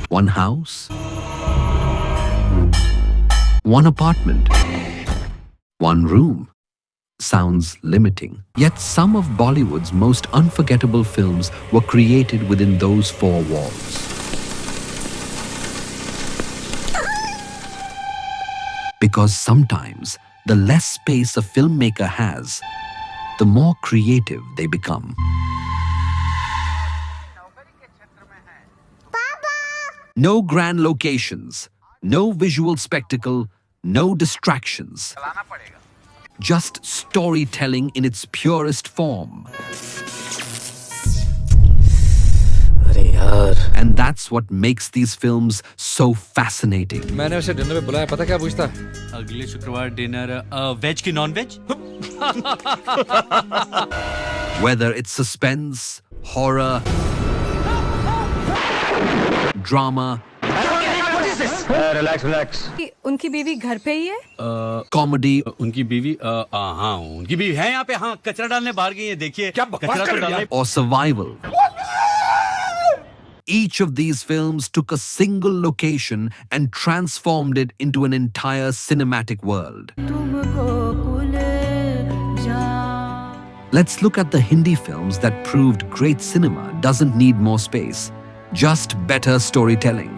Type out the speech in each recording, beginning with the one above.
One house, one apartment, one room. Sounds limiting. Yet some of Bollywood's most unforgettable films were created within those four walls. Because sometimes the less space a filmmaker has, the more creative they become. No grand locations, no visual spectacle, no distractions. Just storytelling in its purest form. And that's what makes these films so fascinating. मैंने उसे dinner पे बुलाया, पता क्या पूछता? अगले शुक्रवार dinner veg की non veg? Whether it's suspense, horror, drama, relax. उनकी बीवी घर पे ही है? comedy, उनकी बीवी हाँ उनकी बीवी है यहाँ पे। हाँ, कचरा डालने बाहर गई है, देखिए। क्या बकवास कचरा कर तो रही है? डालने। or survival. Each of these films took a single location and transformed it into an entire cinematic world. Let's look at the Hindi films that proved great cinema doesn't need more space, just better storytelling.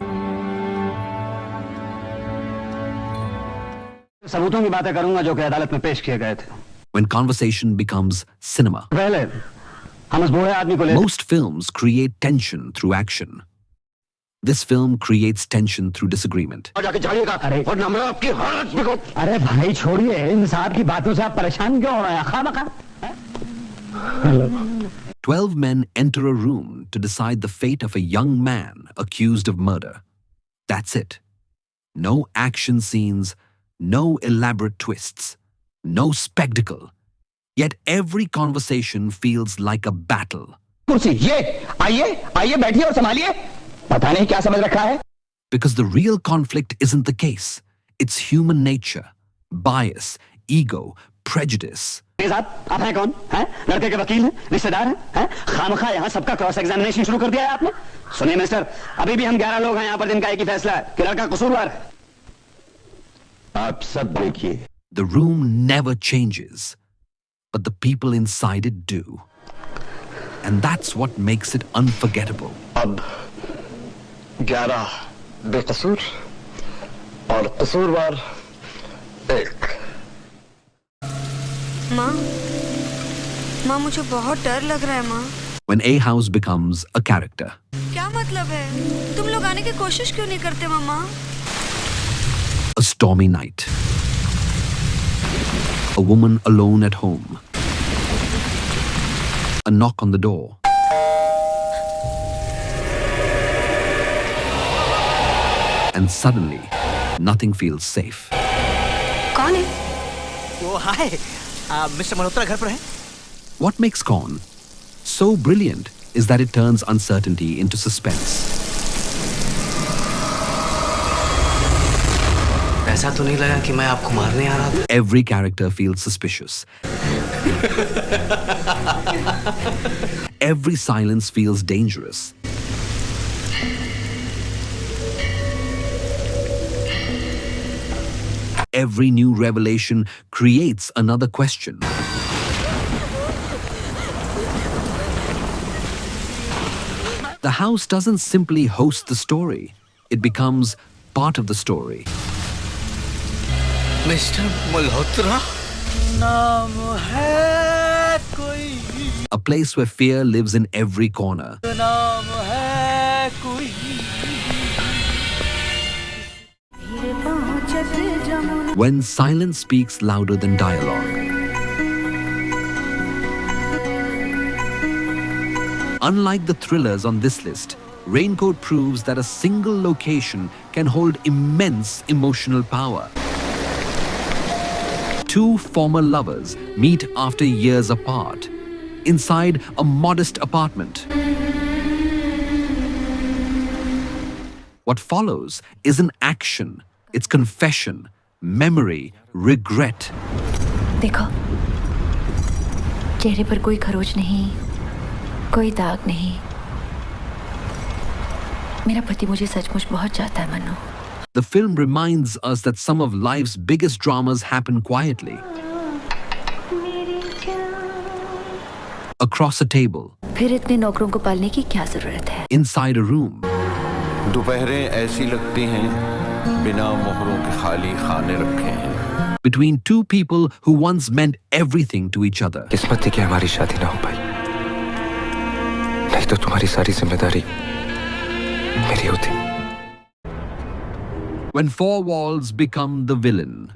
सबूतों की बातें करूंगा जो कि अदालत में पेश किए गए थे। When conversation becomes cinema. पहले हम उस बूढ़े आदमी को ले। Most films create tension through action. This film creates tension through disagreement. जाके झाड़िएगा। अरे और नम्र आपकी हालत बिगड़। अरे भाई छोड़िए, इन साहब की बातों से आप परेशान क्यों हो रहे हैं? खामखा। 12 men enter a room to decide the fate of a young man accused of murder. That's it. No action scenes, no elaborate twists, no spectacle. Yet every conversation feels like a battle. कुर्सी ये आइए बैठिए और संभालिए। पता नहीं क्या समझ रखा है। Because the real conflict isn't the case. It's human nature, bias, ego, prejudice. आप हैं कौन? हैं? लड़के के वकील हैं? रिश्तेदार हैं? खामखा यहाँ सबका क्रॉस एग्जामिनेशन शुरू कर दिया है आपने? सुनिए मिस्टर, अभी भी हम 11 लोग हैं यहाँ पर जिनका एक ही फैसला है कि लड़का कसूरवार है। आप सब देखिए। The room never changes, but the people inside it do. And that's what makes it unforgettable. अब 11 बेकसूर और कसूरवार एक। माँ मुझे बहुत डर लग रहा है माँ। When a house becomes a character. क्या मतलब है? तुम लोग आने की कोशिश क्यों नहीं करते मामा? A stormy night. A woman alone at home. A knock on the door. And suddenly, nothing feels safe. कौन है? वो हाय, मिस्टर मल्होत्रा घर पर हैं? What makes Con so brilliant is that it turns uncertainty into suspense. ऐसा तो नहीं लगा कि मैं आपको मारने आ रहा था? Every character feels suspicious. Every silence feels dangerous. Every new revelation creates another question. The house doesn't simply host the story, it becomes part of the story. Mister Malhotra नाम है कोई, A place where fear lives in every corner. नाम है कोई। When silence speaks louder than dialogue. Unlike the thrillers on this list, Raincoat proves that a single location can hold immense emotional power. Two former lovers meet after years apart, inside a modest apartment. What follows isn't action, it's confession, memory, regret. देखो, चेहरे पर कोई खरोच नहीं, कोई दाग नहीं, मेरा पति मुझे सचमुच बहुत चाहता है Manu. The film reminds us that some of life's biggest dramas happen quietly. Across a table, फिर इतने नौकरों को पालने की क्या जरूरत है? inside a room, दोपहरें ऐसी लगती हैं बिना मोहरों के खाली खाने रखे हैं। between two people who once meant everything to each other. किस्मत थी कि हमारी शादी ना हो पाई, नहीं तो तुम्हारी सारी जिम्मेदारी मेरी होती। When four walls become the villain.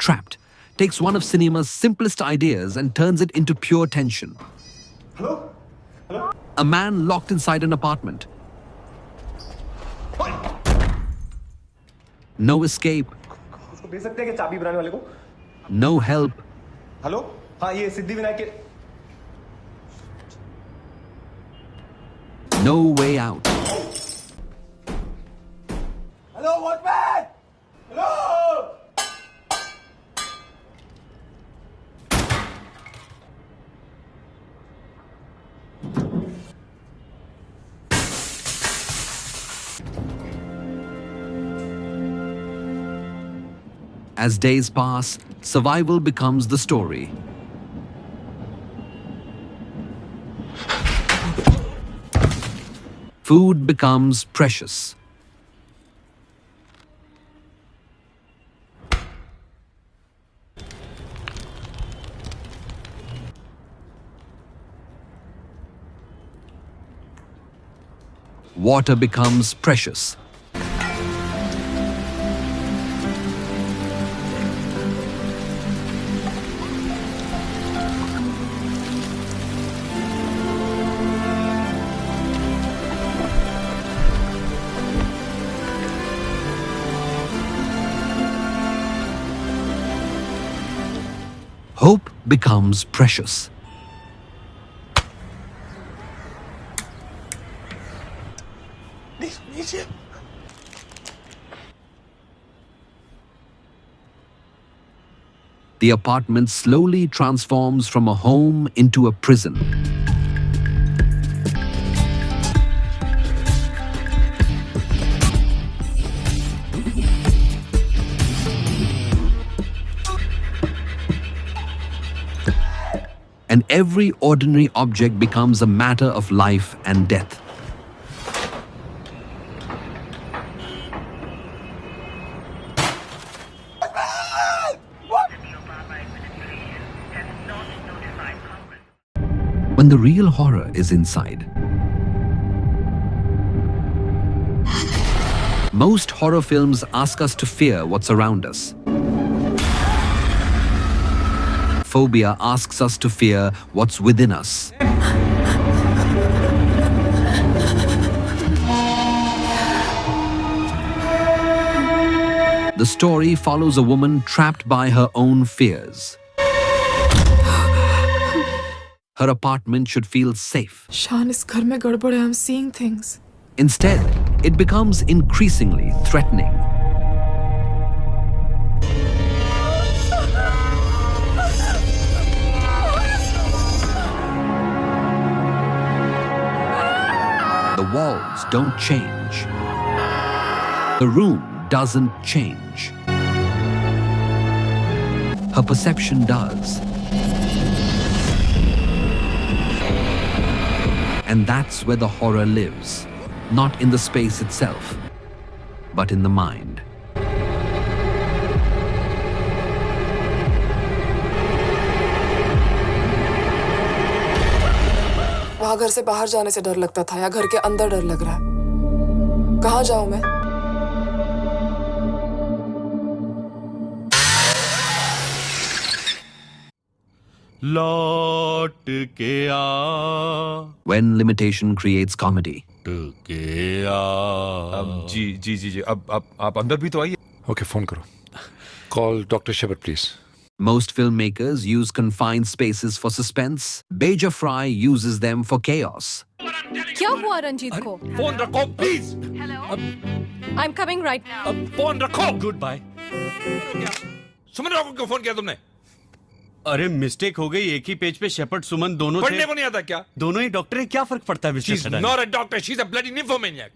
Trapped takes one of cinema's simplest ideas and turns it into pure tension. Hello? A man locked inside an apartment. No escape. उसको दे सकते हैं कि चाबी बनाने वाले को? No help. हेलो? हाँ, ये सिद्धिविनायक के No way out. Hello watchman! Hello! As days pass, survival becomes the story. Food becomes precious. Water becomes precious. Hope becomes precious. The apartment slowly transforms from a home into a prison. And every ordinary object becomes a matter of life and death. When the real horror is inside. Most horror films ask us to fear what's around us. Phobia asks us to fear what's within us. The story follows a woman trapped by her own fears. Her apartment should feel safe. Shan, is ghar mein gadbad hai. I'm seeing things. Instead, it becomes increasingly threatening. The walls don't change. The room doesn't change. Her perception does. And that's where the horror lives. Not in the space itself, but in the mind. वहाँ घर से बाहर जाने से डर लगता था या घर के अंदर डर लग रहा है। कहाँ जाऊँ मैं? लौट के आ When limitation creates comedy. के आ जी जी जी जी अब आप अंदर भी तो आइए। ओके, फोन करो। Call doctor shepherd please. Most filmmakers use confined spaces for suspense. Beja Fry uses them for chaos. क्या हुआ रंजीत को? फोन रखो please. I am coming right now. Phone रखो। Good bye. सुमन राव को क्यों फोन किया तुमने? अरे मिस्टेक हो गई, एक ही पेज पे शेपर्ड सुमन दोनों पढ़ने थे। को नहीं आता क्या? दोनों ही डॉक्टर हैं, क्या फर्क पड़ता है mister She's Thadani? not a doctor, she's a bloody nymphomaniac.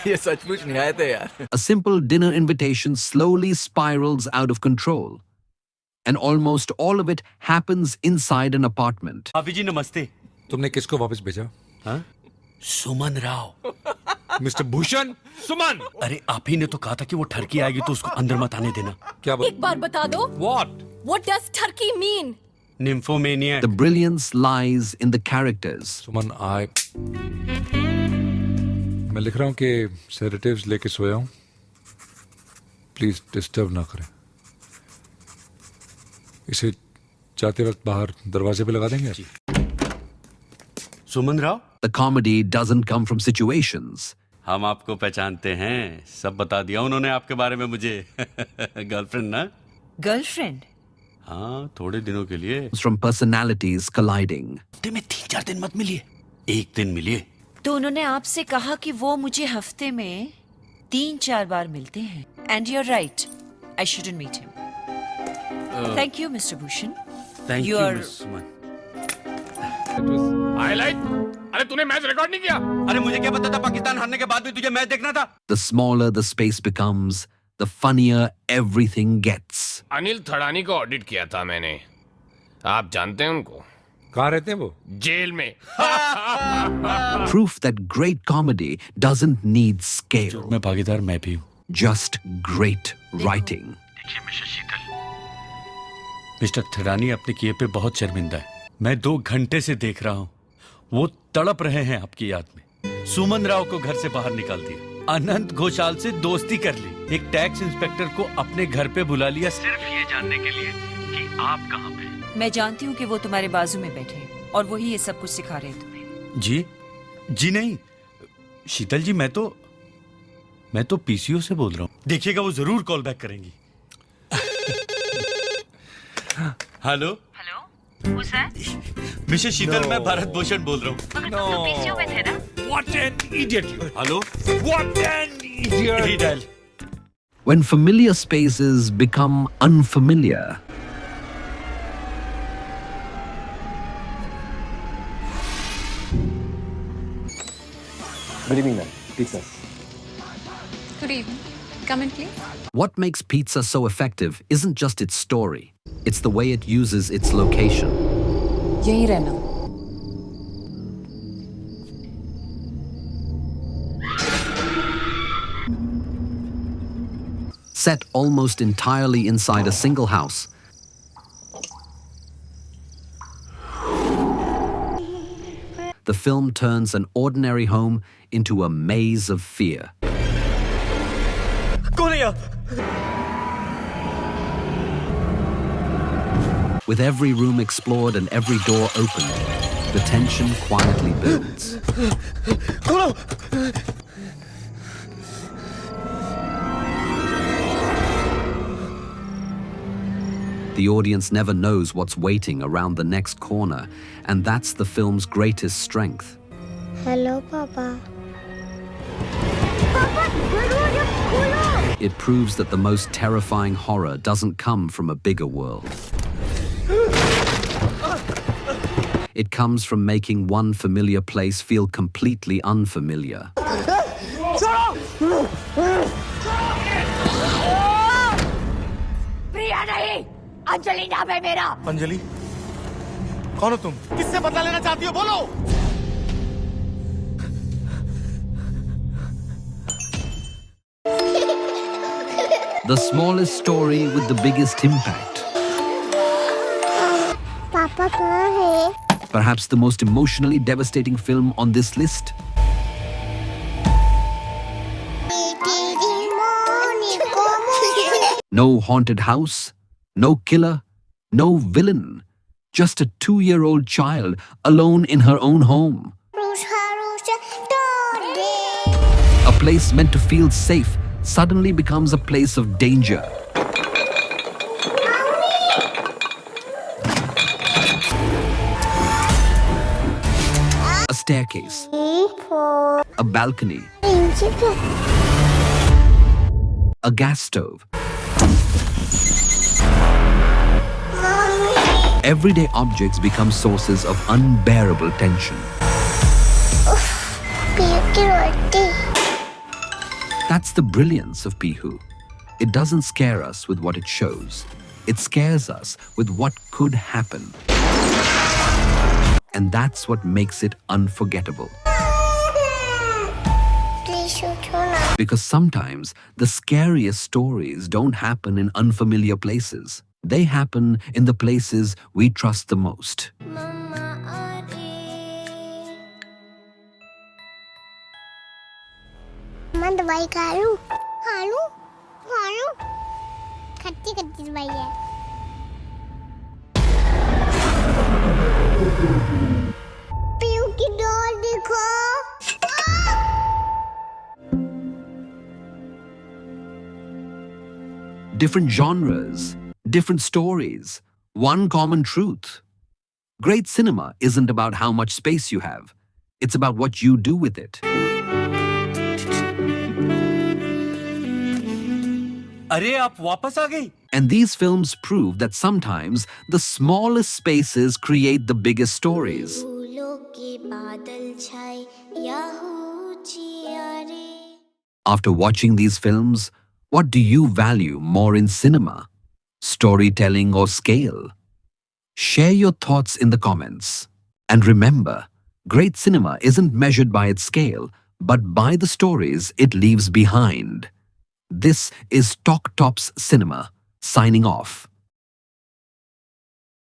ये सचमुच नहीं आए थे यार। A simple dinner invitation slowly spirals out of control. And almost all of it happens inside an apartment. भाभी जी नमस्ते। तुमने किसको वापस भेजा? हाँ? सुमन राव। मिस्टर भूषण? सुमन! अरे आप ही ने तो कहा था कि वो ठरकी आएगी तो उसको अंदर मत आने देना। क्या बात? एक बार बता दो। What? What does turkey mean? Nymphomania. The brilliance lies in the characters. सुमन मैं लिख रहा हूँ कि सेडेटिव्स लेके सोया हूँ, प्लीज डिस्टर्ब ना करें। इसे जाते वक्त बाहर दरवाजे पे लगा देंगे? सुमन Rao, The comedy doesn't come from situations. हम आपको पहचानते हैं, सब बता दिया उन्होंने आपके बारे में मुझे। गर्लफ्रेंड ना? गर्लफ्रेंड? हाँ, थोड़े दिनों के लिए। It's from personalities colliding. हफ्ते में 3-4 दिन मत मिलिए, एक दिन मिलिए। तो उन्होंने आपसे कहा कि वो मुझे हफ्ते में 3-4 बार मिलते हैं। And you're right. I shouldn't meet him. Thank you, Mr. Bhushan. Thank you You're- miss Suman. Highlight? अरे तूने मैच रिकॉर्ड नहीं किया? अरे मुझे क्या पता था पाकिस्तान हारने के बाद भी तुझे मैच देखना था? The smaller the space becomes, the funnier everything gets. Anil Thadani को ऑडिट किया था मैंने। आप जानते हैं उनको? कहाँ रहते हैं वो? जेल में। Proof that great comedy doesn't need scale, मैं भागीदार मैं भी हूँ। just great writing. Mister Thadani अपने किए पे बहुत शर्मिंदा है। मैं 2 घंटे से देख रहा हूँ, वो तड़प रहे हैं आपकी याद में। सुमन राव को घर से बाहर निकाल दिया, अनंत घोषाल से दोस्ती कर ली, एक टैक्स इंस्पेक्टर को अपने घर पे बुला लिया सिर्फ ये जानने के लिए कि आप कहाँ पे। मैं जानती हूँ कि वो तुम्हारे बाजू में बैठे हैं और वही ये सब कुछ सिखा रहे हैं तुम्हें। जी नहीं शीतल जी, मैं तो पीसीओ से बोल रहा हूँ। देखिएगा वो जरूर कॉल बैक करेंगी। हेलो मिसेस शीतल, मैं भारत भूषण बोल रहा हूँ। What an idiot you! Hello, What an idiot! Redial. When familiar spaces become unfamiliar, Good evening, ma'am. Pizza. Good evening. Come in, please. what makes pizza so effective isn't just its story, it's the way it uses its location. यहीं रहना। Set almost entirely inside a single house, the film turns an ordinary home into a maze of fear. कौन है यहाँ? With every room explored and every door opened, the tension quietly builds. खोलो! The audience never knows what's waiting around the next corner, and that's the film's greatest strength. Hello, Papa. It proves that the most terrifying horror doesn't come from a bigger world. It comes from making one familiar place feel completely unfamiliar. प्रिया नहीं, अंजलि नाम है मेरा। अंजलि? कौन हो तुम? किससे बदला लेना चाहती हो? बोलो! The smallest story with the biggest impact. पापा कहाँ है? Perhaps the most emotionally devastating film on this list. No haunted house, no killer, no villain. Just a 2-year-old child alone in her own home. A place meant to feel safe suddenly becomes a place of danger. A staircase, a balcony, a gas stove, everyday objects become sources of unbearable tension. That's the brilliance of Pihu. It doesn't scare us with what it shows. It scares us with what could happen. And that's what makes it unforgettable. Because sometimes the scariest stories don't happen in unfamiliar places. They happen in the places we trust the most. मैं दवाई खा लूं? खा लूं? खा लूं? खट्टी खट्टी दवाई है। पीयू की डॉल देखो। Different genres, different stories, one common truth. Great cinema isn't about how much space you have. It's about what you do with it. अरे आप वापस आ गई? And these films prove that sometimes the smallest spaces create the biggest stories. After watching these films, what do you value more in cinema? Storytelling or scale? Share your thoughts in the comments. And remember, great cinema isn't measured by its scale, but by the stories it leaves behind. This is Talk Tops Cinema, signing off.